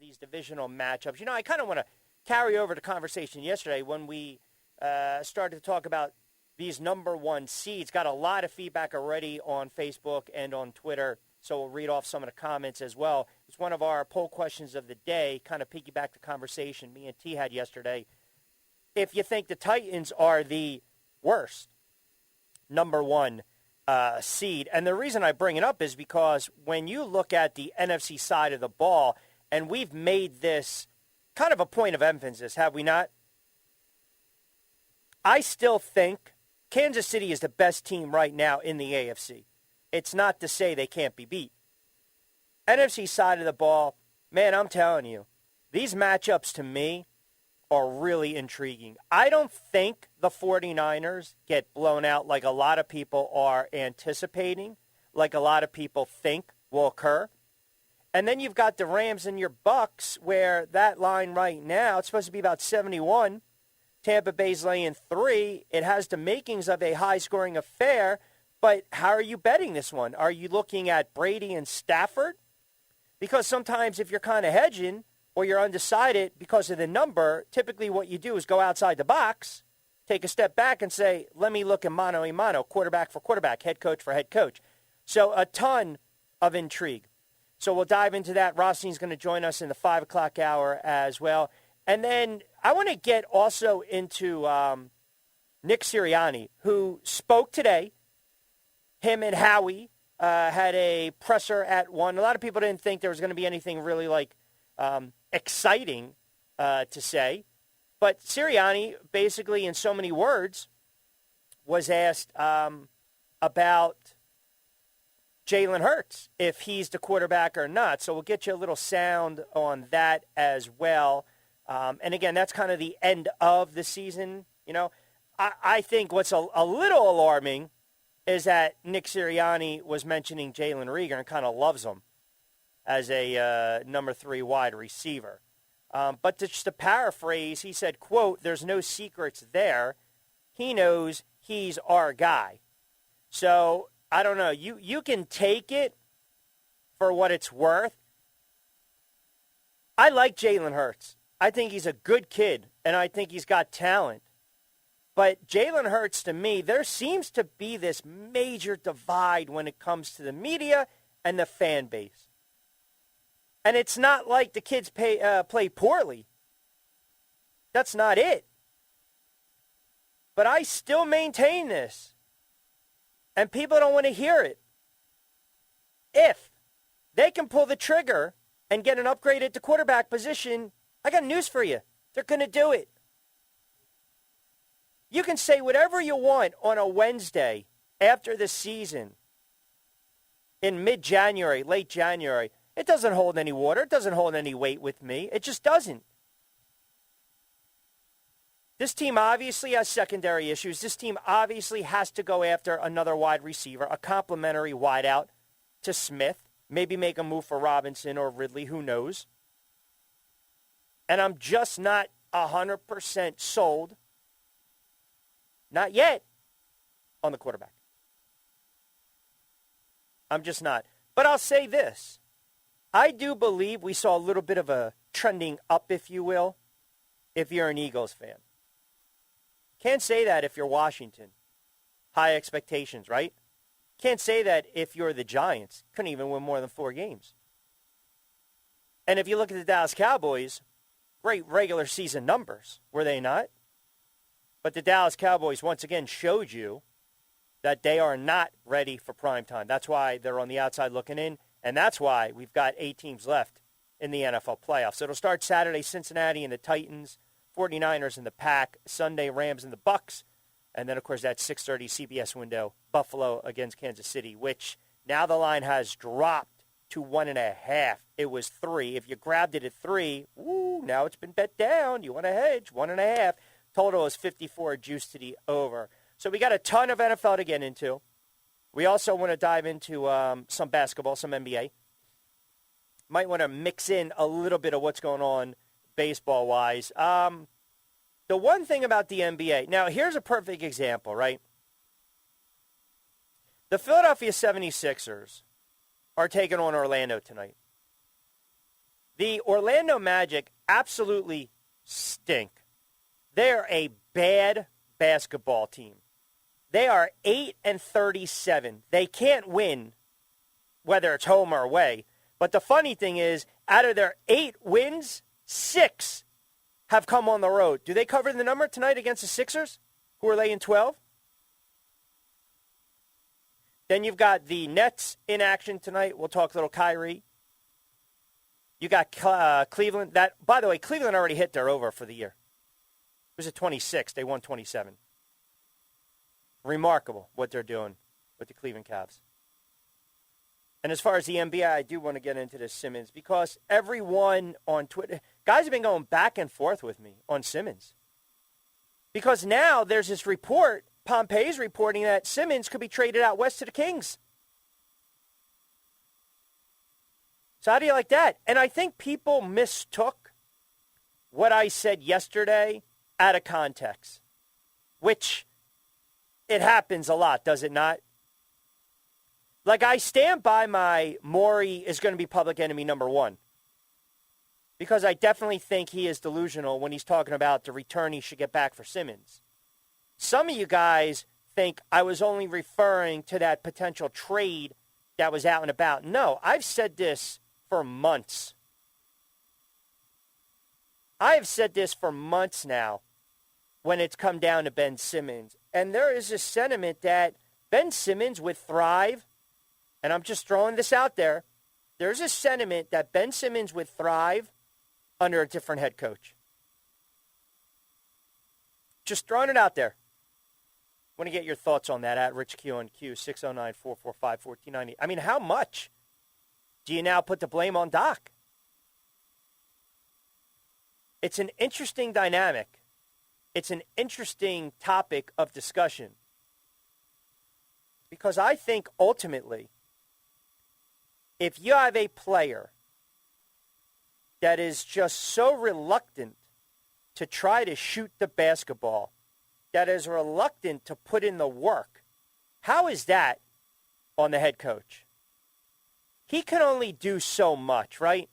of these divisional matchups. I kind of want to carry over the conversation yesterday when we started to talk about these number one seeds. Got a lot of feedback already on Facebook and on Twitter, so we'll read off some of the comments as well. It's one of our poll questions of the day, kind of piggyback the conversation me and T had yesterday. If you think the Titans are the worst number one seed, and the reason I bring it up is because when you look at the NFC side of the ball, and we've made this kind of a point of emphasis, have we not? I still think Kansas City is the best team right now in the AFC. It's not to say they can't be beat. NFC side of the ball, man, I'm telling you, these matchups to me are really intriguing. I don't think the 49ers get blown out like a lot of people are anticipating, like a lot of people think will occur. And then you've got the Rams and your Bucks, where that line right now, it's supposed to be about 71. Tampa Bay's laying 3. It has the makings of a high-scoring affair, but how are you betting this one? Are you looking at Brady and Stafford? Because sometimes if you're kind of hedging or you're undecided because of the number, typically what you do is go outside the box, take a step back and say, let me look at mano a mano, quarterback for quarterback, head coach for head coach. So a ton of intrigue. So we'll dive into that. Rothstein's going to join us in the 5 o'clock hour as well. And then I want to get also into Nick Sirianni, who spoke today. Him and Howie had a presser at 1. A lot of people didn't think there was going to be anything really exciting to say. But Sirianni, basically in so many words, was asked about Jalen Hurts, if he's the quarterback or not. So we'll get you a little sound on that as well. And again, that's kind of the end of the season. I think what's a little alarming is that Nick Sirianni was mentioning Jalen Reagor and kind of loves him as a number 3 wide receiver. But just to paraphrase, he said, quote, there's no secrets there. He knows he's our guy. So I don't know. You can take it for what it's worth. I like Jalen Hurts. I think he's a good kid, and I think he's got talent. But Jalen Hurts, to me, there seems to be this major divide when it comes to the media and the fan base. And it's not like the kids play poorly. That's not it. But I still maintain this. And people don't want to hear it. If they can pull the trigger and get an upgrade at the quarterback position, I got news for you. They're going to do it. You can say whatever you want on a Wednesday after the season in mid-January, late January. It doesn't hold any water. It doesn't hold any weight with me. It just doesn't. This team obviously has secondary issues. This team obviously has to go after another wide receiver, a complimentary wideout to Smith. Maybe make a move for Robinson or Ridley, who knows. And I'm just not 100% sold, not yet, on the quarterback. I'm just not. But I'll say this. I do believe we saw a little bit of a trending up, if you will, if you're an Eagles fan. Can't say that if you're Washington. High expectations, right? Can't say that if you're the Giants. Couldn't even win more than 4 games. And if you look at the Dallas Cowboys, great regular season numbers, were they not? But the Dallas Cowboys once again showed you that they are not ready for prime time. That's why they're on the outside looking in, and that's why we've got 8 teams left in the NFL playoffs. So it'll start Saturday, Cincinnati and the Titans, 49ers and the Pack, Sunday, Rams and the Bucks, and then, of course, that 6:30 CBS window, Buffalo against Kansas City, which now the line has dropped to 1.5. It was 3. If you grabbed it at 3, now it's been bet down. You want to hedge, 1.5. Total is 54, juice to the over. So we got a ton of NFL to get into. We also want to dive into some basketball, some NBA. Might want to mix in a little bit of what's going on baseball-wise. The one thing about the NBA, now here's a perfect example, right? The Philadelphia 76ers are taking on Orlando tonight. The Orlando Magic absolutely stink. They're a bad basketball team. They are 8-37. They can't win, whether it's home or away. But the funny thing is, out of their 8 wins, 6 have come on the road. Do they cover the number tonight against the Sixers, who are laying 12? Then you've got the Nets in action tonight. We'll talk a little Kyrie. You got Cleveland. That, by the way, Cleveland already hit their over for the year. It was at 26. They won 27. Remarkable what they're doing with the Cleveland Cavs. And as far as the NBA, I do want to get into this Simmons because everyone on Twitter, guys have been going back and forth with me on Simmons. Because now there's this report, Pompey's reporting that Simmons could be traded out west to the Kings. So how do you like that? And I think people mistook what I said yesterday out of context, which it happens a lot, does it not? Like, I stand by my Morey is going to be public enemy number 1. Because I definitely think he is delusional when he's talking about the return he should get back for Simmons. Some of you guys think I was only referring to that potential trade that was out and about. No, I've said this for months. I have said this for months now when it's come down to Ben Simmons. And there is a sentiment that Ben Simmons would thrive. And I'm just throwing this out there. There's a sentiment that Ben Simmons would thrive under a different head coach. Just throwing it out there. Want to get your thoughts on that at Rich Quinones, 609-445-1490. I mean, how much do you now put the blame on Doc? It's an interesting dynamic. It's an interesting topic of discussion. Because I think ultimately, if you have a player that is just so reluctant to try to shoot the basketball, that is reluctant to put in the work, how is that on the head coach? He can only do so much, right?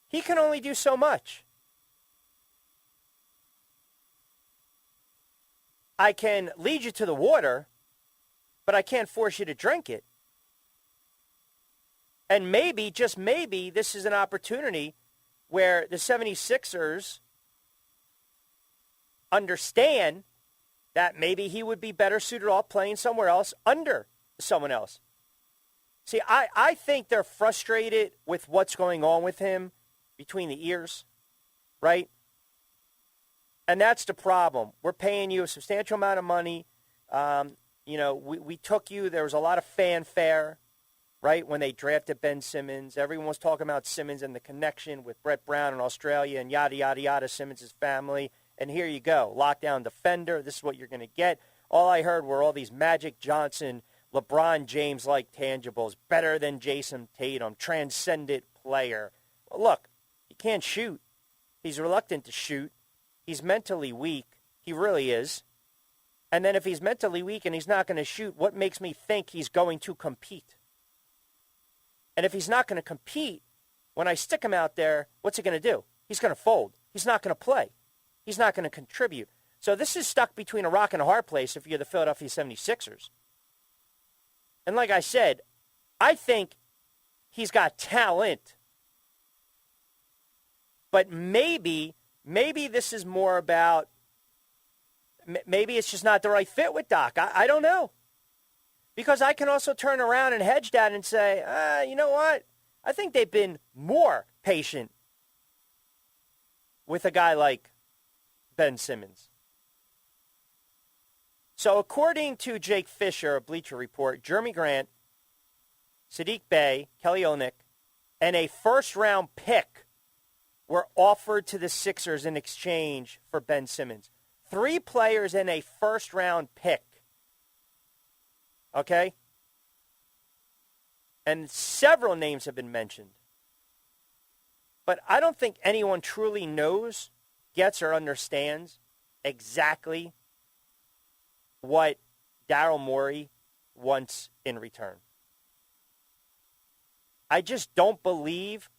He can only do so much. I can lead you to the water, but I can't force you to drink it. And maybe, just maybe, this is an opportunity where the 76ers understand that maybe he would be better suited off playing somewhere else under someone else. See, I think they're frustrated with what's going on with him between the ears, right? And that's the problem. We're paying you a substantial amount of money. We took you. There was a lot of fanfare. Right, when they drafted Ben Simmons, everyone was talking about Simmons and the connection with Brett Brown in Australia and yada, yada, yada, Simmons' family. And here you go, lockdown defender. This is what you're going to get. All I heard were all these Magic Johnson, LeBron James-like tangibles, better than Jason Tatum, transcendent player. Well, look, he can't shoot. He's reluctant to shoot. He's mentally weak. He really is. And then if he's mentally weak and he's not going to shoot, what makes me think he's going to compete? And if he's not going to compete, when I stick him out there, what's he going to do? He's going to fold. He's not going to play. He's not going to contribute. So this is stuck between a rock and a hard place if you're the Philadelphia 76ers. And like I said, I think he's got talent. But maybe this is more about, maybe it's just not the right fit with Doc. I don't know. Because I can also turn around and hedge that and say, you know what? I think they've been more patient with a guy like Ben Simmons. So according to Jake Fisher of Bleacher Report, Jeremy Grant, Sadiq Bey, Kelly Olynyk, and a first-round pick were offered to the Sixers in exchange for Ben Simmons. 3 players and a first-round pick. Okay? And several names have been mentioned. But I don't think anyone truly knows, gets, or understands exactly what Daryl Morey wants in return. I just don't believe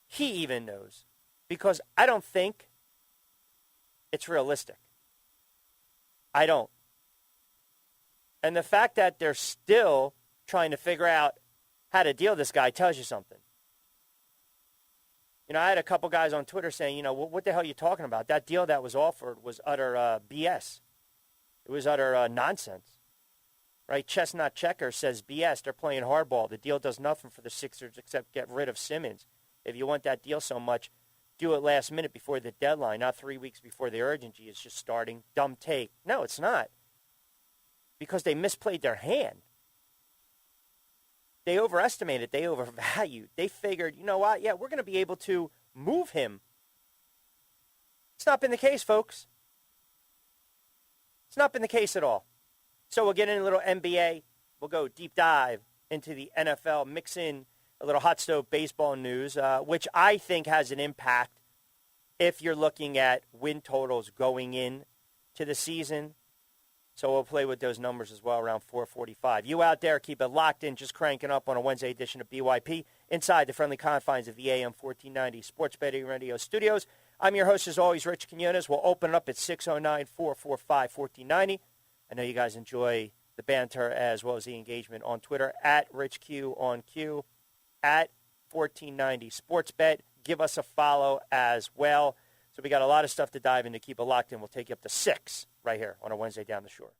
he even knows, because I don't think it's realistic. I don't. And the fact that they're still trying to figure out how to deal with this guy tells you something. You know, I had a couple guys on Twitter saying, you know, what the hell are you talking about? That deal that was offered was utter BS. It was utter nonsense. Right? Chestnut Checker says BS. They're playing hardball. The deal does nothing for the Sixers except get rid of Simmons. If you want that deal so much, do it last minute before the deadline, not 3 weeks before the urgency is just starting. Dumb take. No, it's not. Because they misplayed their hand. They overestimated. They overvalued. They figured, you know what? Yeah, we're going to be able to move him. It's not been the case, folks. It's not been the case at all. So we'll get in a little NBA. We'll go deep dive into the NFL, mix in a little hot stove baseball news, which I think has an impact if you're looking at win totals going in to the season. So we'll play with those numbers as well around 4:45. You out there, keep it locked in, just cranking up on a Wednesday edition of BYP inside the friendly confines of the AM 1490 Sports Betting Radio Studios. I'm your host, as always, Rich Quinones. We'll open it up at 609-445-1490. I know you guys enjoy the banter as well as the engagement on Twitter, at RichQ at 1490 SportsBet. Give us a follow as well. So we got a lot of stuff to dive into. Keep it locked in. We'll take you up to 6 right here on a Wednesday down the shore.